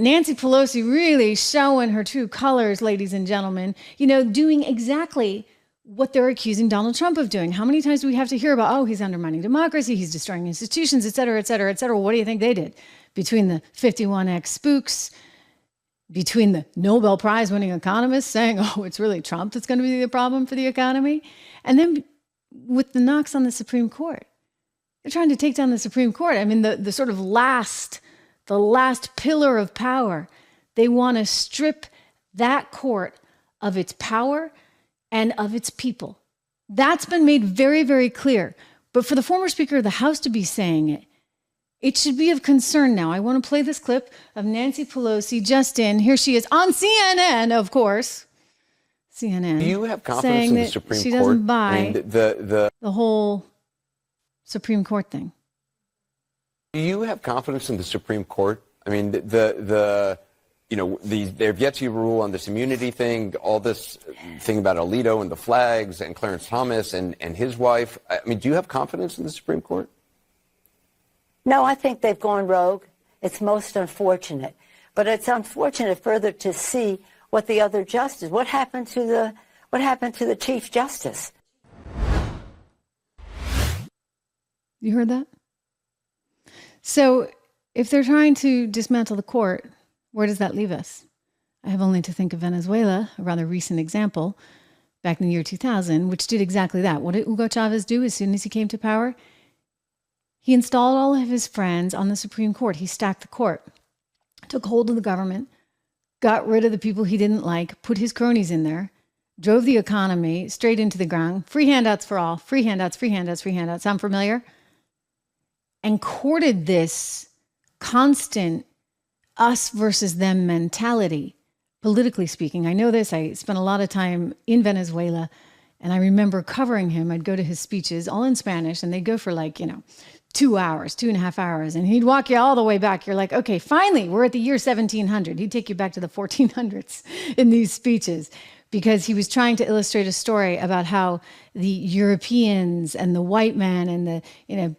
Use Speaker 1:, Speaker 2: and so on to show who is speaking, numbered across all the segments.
Speaker 1: Nancy Pelosi really showing her true colors, ladies and gentlemen, you know, doing exactly what they're accusing Donald Trump of doing. How many times do we have to hear about, oh, he's undermining democracy, he's destroying institutions, et cetera, et cetera, et cetera. What do you think they did? Between the 51X spooks, between the Nobel Prize winning economists saying, oh, it's really Trump that's going to be the problem for the economy. And then with the knocks on the Supreme Court, they're trying to take down the Supreme Court. I mean, the sort of last pillar of power. They want to strip that court of its power and of its people. That's been made very, very clear. But for the former Speaker of the House to be saying it, it should be of concern now. I want to play this clip of Nancy Pelosi just in. Here she is on CNN, of course. CNN.
Speaker 2: Do you have confidence in the Supreme Court?
Speaker 1: She doesn't buy
Speaker 2: I mean, the
Speaker 1: whole Supreme Court thing.
Speaker 2: Do you have confidence in the Supreme Court? I mean, they've yet to rule on this immunity thing, all this thing about Alito and the flags and Clarence Thomas and his wife. I mean, do you have confidence in the Supreme Court?
Speaker 3: No, I think they've gone rogue. It's most unfortunate. But it's unfortunate further to see what the other justice, what happened to the Chief Justice.
Speaker 1: You heard that? So if they're trying to dismantle the court, where does that leave us? I have only to think of Venezuela, a rather recent example, back in the year 2000, which did exactly that. What did Hugo Chavez do as soon as he came to power? He installed all of his friends on the Supreme Court. He stacked the court, took hold of the government, got rid of the people he didn't like, put his cronies in there, drove the economy straight into the ground. Free handouts for all. Free handouts, free handouts, free handouts. Sound familiar? And courted this constant us versus them mentality, politically speaking. I know this. I spent a lot of time in Venezuela, and I remember covering him. I'd go to his speeches, all in Spanish, and they'd go for 2 hours, 2.5 hours. And he'd walk you all the way back. You're like, okay, finally, we're at the year 1700. He'd take you back to the 1400s in these speeches, because he was trying to illustrate a story about how the Europeans and the white man and the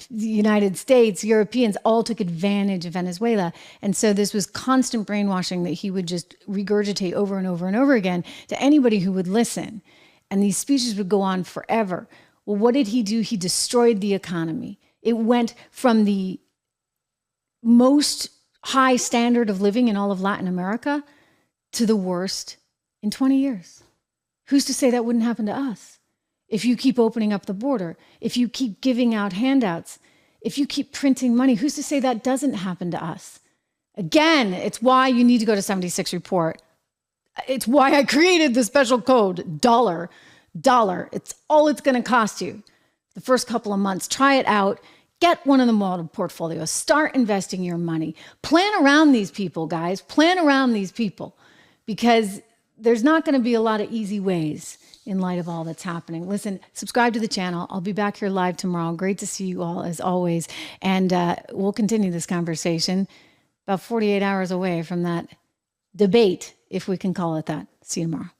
Speaker 1: United States, Europeans all took advantage of Venezuela. And so this was constant brainwashing that he would just regurgitate over and over and over again to anybody who would listen. And these speeches would go on forever. Well, what did he do? He destroyed the economy. It went from the most high standard of living in all of Latin America to the worst in 20 years. Who's to say that wouldn't happen to us? If you keep opening up the border, if you keep giving out handouts, if you keep printing money, who's to say that doesn't happen to us? Again, it's why you need to go to 76 Report. It's why I created the special code, dollar. It's all it's going to cost you the first couple of months. Try it out. Get one of the model portfolios. Start investing your money. Plan around these people, guys. Plan around these people, because there's not going to be a lot of easy ways in light of all that's happening. Listen, subscribe to the channel. I'll be back here live tomorrow. Great to see you all, as always. And we'll continue this conversation about 48 hours away from that debate, if we can call it that. See you tomorrow.